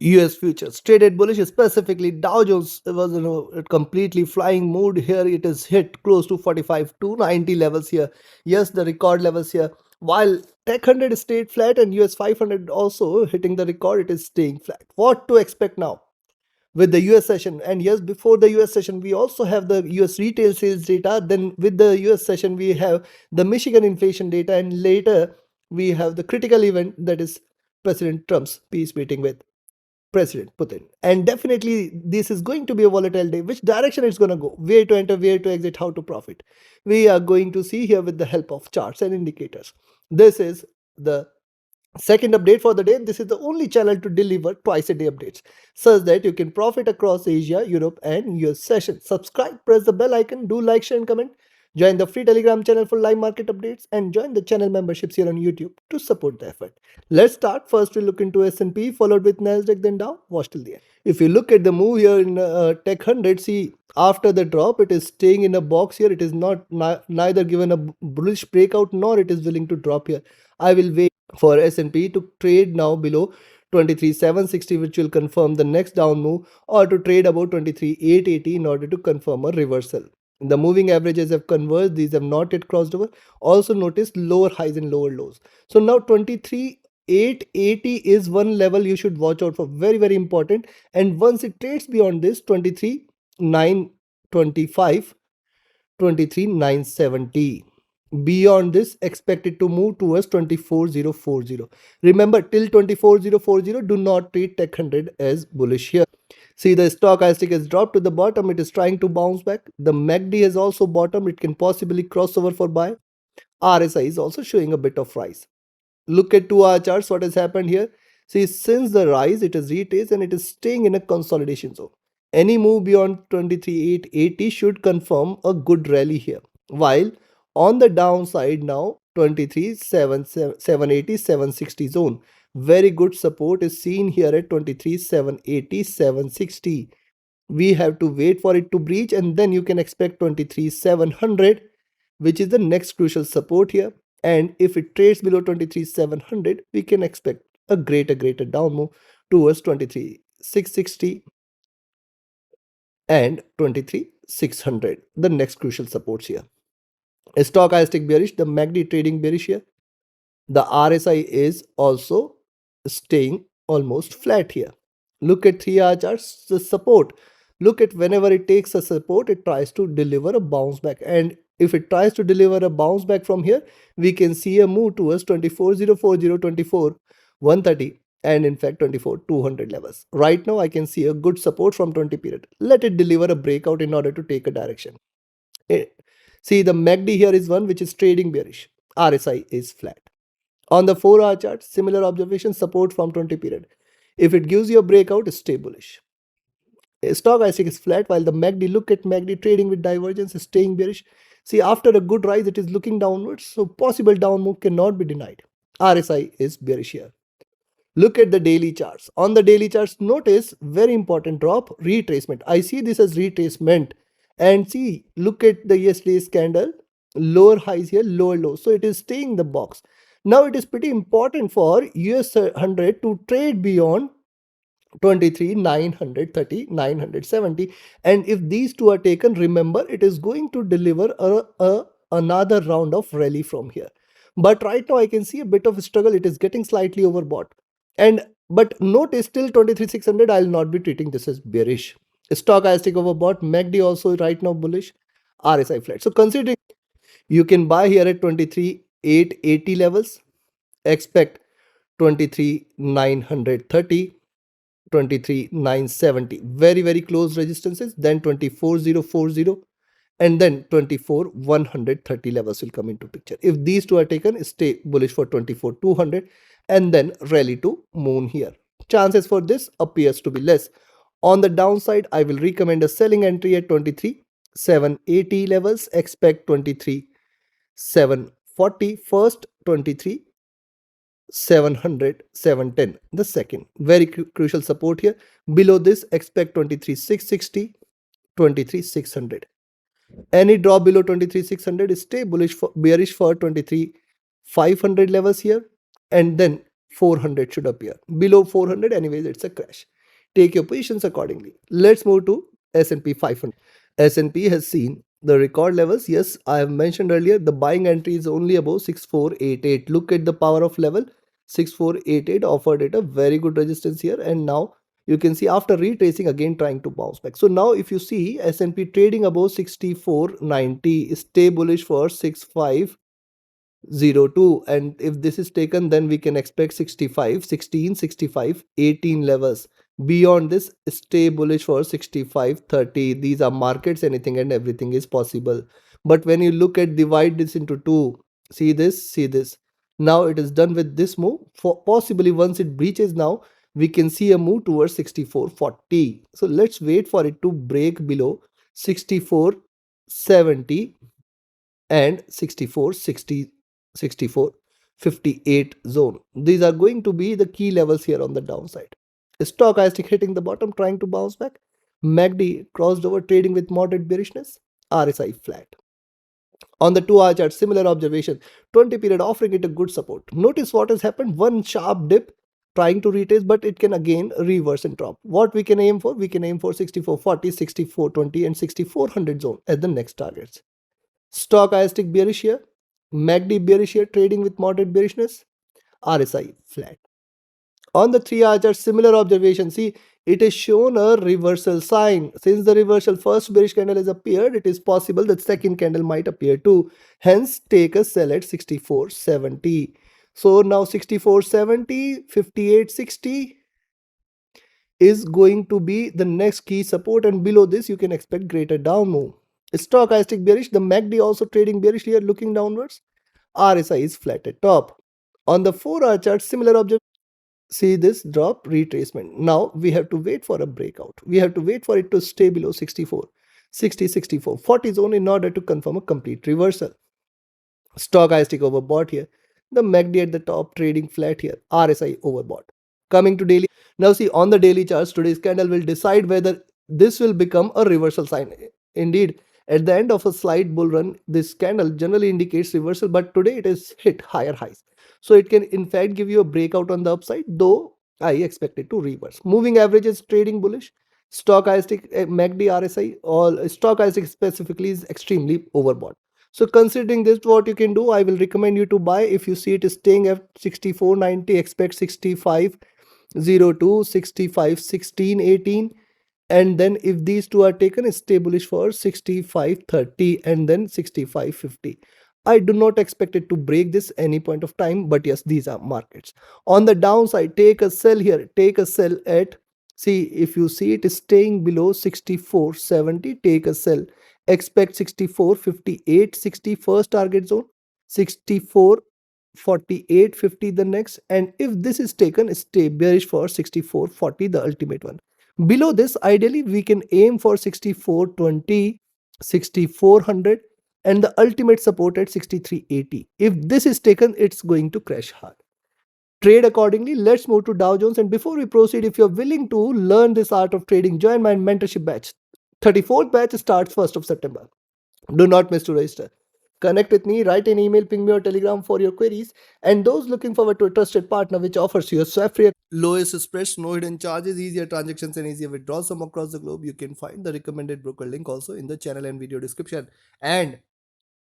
US futures traded bullish, specifically Dow Jones was a completely flying mood here. It is hit close to 45 to 90 levels here. Yes, the record levels here. While Tech 100 stayed flat and US 500 also hitting the record, it is staying flat. What to expect now with the US session? And yes, before the US session, we also have the US retail sales data. Then with the US session, we have the Michigan inflation data, and later we have the critical event, that is President Trump's peace meeting with President Putin. And definitely, this is going to be a volatile day. Which direction it's going to go? Where to enter, where to exit, how to profit? We are going to see here with the help of charts and indicators. This is the second update for the day. This is the only channel to deliver twice a day updates, such that you can profit across Asia, Europe, and US sessions. Subscribe, press the bell icon, do like, share, and comment. Join the free Telegram channel for live market updates, and join the channel memberships here on YouTube to support the effort. Let's start. First, we look into S&P, followed with Nasdaq, then Dow. Watch till the end. If you look at the move here in Tech 100, see after the drop, it is staying in a box here. It is neither given a bullish breakout nor it is willing to drop here. I will wait for S&P to trade now below 23,760, which will confirm the next down move, or to trade above 23,880 in order to confirm a reversal. The moving averages have converged. These have not yet crossed over. Also notice lower highs and lower lows. So now 23,880 is one level you should watch out for. Very, very important. And once it trades beyond this, 23,925, 23,970. Beyond this, expected to move towards 24,040. Remember, till 24,040, do not treat Tech 100 as bullish here. See, the stochastic has dropped to the bottom. It is trying to bounce back. The MACD has also bottomed. It can possibly cross over for buy. RSI is also showing a bit of rise. Look at 2-hour charts. What has happened here? See, since the rise, it is retraced and it is staying in a consolidation zone. Any move beyond 23,880 should confirm a good rally here. While on the downside now, 23,780, 760 zone. Very good support is seen here at 23,780, 760. We have to wait for it to breach, and then you can expect 23,700, which is the next crucial support here. And if it trades below 23,700, we can expect a greater down move towards 23,660 and 23,600, the next crucial supports here. Stochastic bearish, the MACD trading bearish here. The RSI is also staying almost flat here. Look at 3-hour charts, the support. Look at whenever it takes a support, it tries to deliver a bounce back. And if it tries to deliver a bounce back from here, we can see a move towards 24,040, 24,130, and in fact 24,200 levels. Right now, I can see a good support from 20 period. Let it deliver a breakout in order to take a direction. See, the MACD here is one which is trading bearish. RSI is flat. On the 4-hour chart, similar observation, support from 20 period. If it gives you a breakout, stay bullish. Stochastic is flat, while the MACD, look at MACD trading with divergence, is staying bearish. See, after a good rise, it is looking downwards, so possible down move cannot be denied. RSI is bearish here. Look at the daily charts. On the daily charts, notice very important drop, retracement. I see this as retracement. And see, look at the yesterday's candle, lower highs here, lower lows. So it is staying in the box. Now it is pretty important for US 100 to trade beyond 23,930, 970. And if these two are taken, remember, it is going to deliver another round of rally from here. But right now I can see a bit of a struggle. It is getting slightly overbought. But notice still 23,600, I'll not be treating this as bearish. Stochastic overbought, MACD also right now bullish, RSI flat. So considering you can buy here at 23,880 levels, expect 23,930, 23,970, very, very close resistances, then 24,040, and then 24,130 levels will come into picture. If these two are taken, stay bullish for 24,200 and then rally to moon here. Chances for this appears to be less. On the downside, I will recommend a selling entry at 23,780 levels. Expect 23,740 first, 23,700, 710 the second. Very crucial support here. Below this, expect 23,660, 23,600. Any drop below 23,600 is stay bullish for bearish for 23,500 levels here, and then 400 should appear. Below 400, anyways, it's a crash. Take your positions accordingly. Let's move to S&P 500. S&P has seen the record levels. Yes, I have mentioned earlier, the buying entry is only above 6488. Look at the power of level. 6488 offered it a very good resistance here, and now you can see after retracing again trying to bounce back. So now if you see S&P trading above 6490, stay bullish for 6502, and if this is taken, then we can expect 65 16 65 18 levels. Beyond this, stay bullish for 6530. These are markets, anything and everything is possible. But when you look at divide this into two, see this, now it is done with this move. For possibly once it breaches, now we can see a move towards 6440. So let's wait for it to break below 6470 and 6460, 6458 zone. These are going to be the key levels here on the downside. Stochastic hitting the bottom, trying to bounce back. MACD crossed over, trading with moderate bearishness. RSI flat. On the 2-hour chart, similar observation. 20 period offering it a good support. Notice what has happened. One sharp dip trying to retest, but it can again reverse and drop. What we can aim for? We can aim for 6440, 6420 and 6400 zone as the next targets. Stochastic bearish here, MACD bearish here, trading with moderate bearishness, RSI flat. On the 3-hour chart, similar observation. See, it has shown a reversal sign. Since the reversal first bearish candle has appeared, it is possible that second candle might appear too. Hence, take a sell at 6470. So now 6470, 5860 is going to be the next key support, and below this you can expect greater down move. Stochastic bearish, the MACD also trading bearish here, looking downwards. RSI is flat at top. On the 4-hour chart, similar observation. See this drop retracement. Now we have to wait for a breakout. We have to wait for it to stay below 64, 60, 64, 40 zone in order to confirm a complete reversal. Stochastic overbought here. The MACD at the top trading flat here. RSI overbought. Coming to daily. Now see, on the daily charts, today's candle will decide whether this will become a reversal sign. Indeed, at the end of a slight bull run, this candle generally indicates reversal, but today it has hit higher highs. So it can in fact give you a breakout on the upside, though I expect it to reverse. Moving averages trading bullish. Stochastic, MACD, RSI, all stochastic specifically is extremely overbought. So considering this, what you can do, I will recommend you to buy. If you see it is staying at 64.90, expect 65.02, 65.16, 18, and then if these two are taken, stay bullish for 65.30 and then 65.50. I do not expect it to break this any point of time, but yes, these are markets. On the downside, take a sell here, take a sell at, see, if you see it is staying below 64.70, take a sell. Expect 64.58, 60 first target zone, 64.48.50 the next, and if this is taken, stay bearish for 64.40, the ultimate one. Below this, ideally we can aim for 64.20, 6400, and the ultimate support at 63.80. If this is taken, it's going to crash hard. Trade accordingly. Let's move to Dow Jones. And before we proceed, if you're willing to learn this art of trading, join my mentorship batch. 34th batch starts 1st of September. Do not miss to register. Connect with me, write an email, ping me or telegram for your queries. And those looking forward to a trusted partner which offers you a swap-free, lowest spreads, no hidden charges, easier transactions and easier withdrawals from across the globe, you can find the recommended broker link also in the channel and video description. And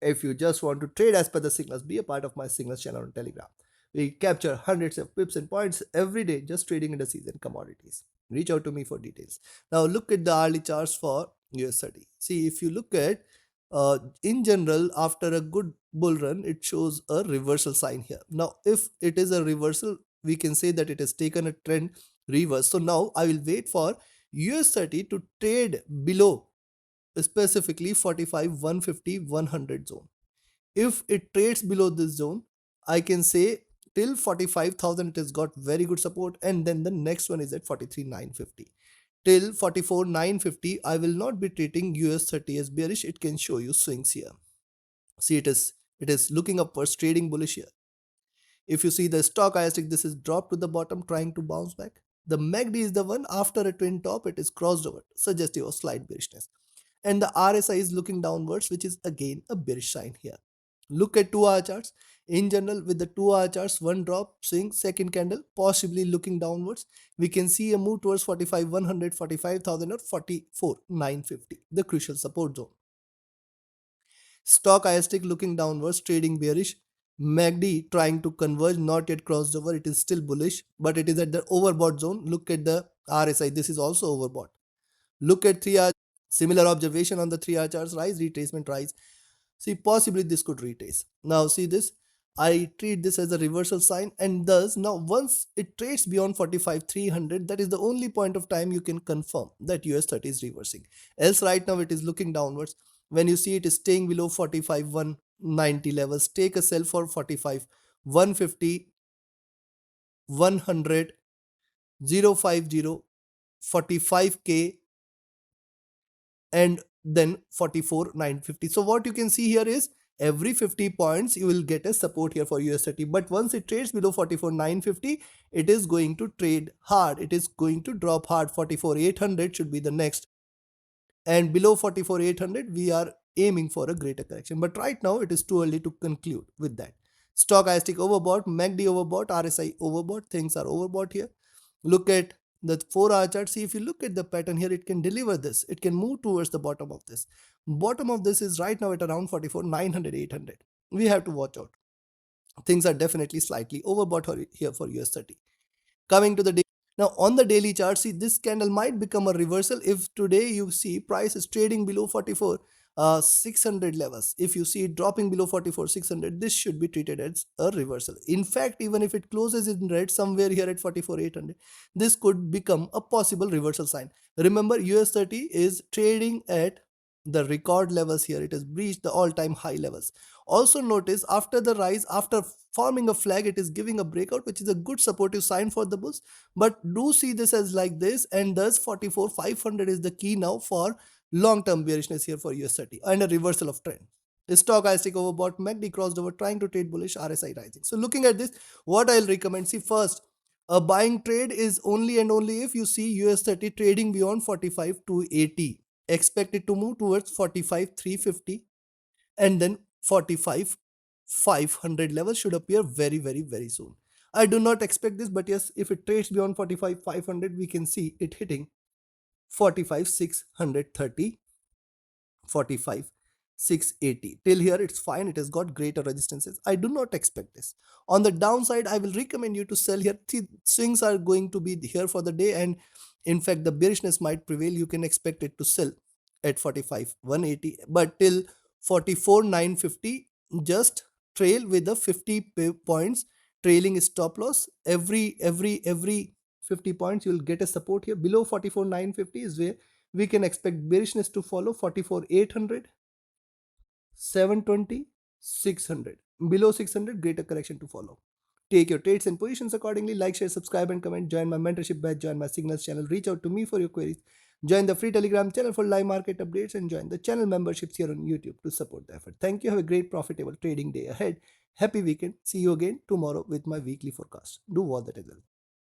if you just want to trade as per the signals, be a part of my signals channel on Telegram. We capture hundreds of pips and points every day just trading indices and commodities. Reach out to me for details. Now look at the hourly charts for US 30. See, if you look at in general, after a good bull run, it shows a reversal sign here. Now, if it is a reversal, we can say that it has taken a trend reverse. So now I will wait for US 30 to trade below, specifically 45, 150, 100 zone. If it trades below this zone, I can say till 45,000 it has got very good support, and then the next one is at 43,950. Till 44,950, I will not be treating US 30 as bearish. It can show you swings here. See, it is looking upwards, trading bullish here. If you see the stochastic, this is dropped to the bottom, trying to bounce back. The MACD is the one after a twin top, it is crossed over, suggestive of slight bearishness. And the RSI is looking downwards, which is again a bearish sign here. Look at 2-hour charts. In general, with the 2 hour charts, one drop swing, second candle possibly looking downwards, we can see a move towards 45,100, 45,000 or 44,950, the crucial support zone. Stochastic looking downwards, trading bearish. MACD trying to converge, not yet crossed over. It is still bullish, but it is at the overbought zone. Look at the RSI. This is also overbought. Look at 3 hour. Similar observation on the 3 hour charts. Rise, retracement, rise. See, possibly this could retrace. Now, see this. I treat this as a reversal sign, and thus now once it trades beyond 45,300, that is the only point of time you can confirm that US 30 is reversing. Else, right now it is looking downwards. When you see it is staying below 45,190 levels, take a sell for 45,150, 100, 050, 45K, and then 44,950. So what you can see here is every 50 points you will get a support here for US30, but once it trades below 44,950, it is going to trade hard. It is going to drop hard. 44,800 should be the next, and below 44,800 we are aiming for a greater correction, but right now it is too early to conclude with that. Stochastic overbought, MACD overbought, RSI overbought. Things are overbought here. Look at the 4 hour chart. See, if you look at the pattern here, it can deliver this. It can move towards the bottom of this. Bottom of this is right now at around 44,900, 800. We have to watch out. Things are definitely slightly overbought here for US30. Coming to the day. Now on the daily chart, see, this candle might become a reversal if today you see price is trading below 44,600 levels. If you see it dropping below 44,600, this should be treated as a reversal. In fact, even if it closes in red somewhere here at 44,800, this could become a possible reversal sign. Remember, US30 is trading at the record levels here. It has breached the all-time high levels. Also notice, after the rise, after forming a flag, it is giving a breakout, which is a good supportive sign for the bulls. But do see this as like this, and thus 44,500 is the key now for long-term bearishness here for US30 and a reversal of trend. The stochastic overbought, MACD crossed over, trying to trade bullish, RSI rising. So looking at this, what I'll recommend, see, first, a buying trade is only and only if you see US30 trading beyond 45,280. Expect it to move towards 45,350, and then 45,500 level should appear very soon. I do not expect this, but yes, if it trades beyond 45,500, we can see it hitting 45,630, 45,680. Till here it's fine. It has got greater resistances. I do not expect this. On the downside, I will recommend you to sell here. Swings are going to be here for the day, and in fact the bearishness might prevail. You can expect it to sell at 45,180, but till 44,950, just trail with the 50 points trailing stop loss. Every 50 points you'll get a support here. Below 44,950 is where we can expect bearishness to follow. 44,800, 720, 600. Below 600, greater correction to follow. Take your trades and positions accordingly. Like, share, subscribe, and comment. Join my mentorship batch. Join my signals channel. Reach out to me for your queries. Join the free Telegram channel for live market updates, and join the channel memberships here on YouTube to support the effort. Thank you. Have a great profitable trading day ahead. Happy weekend. See you again tomorrow with my weekly forecast. Do what that is.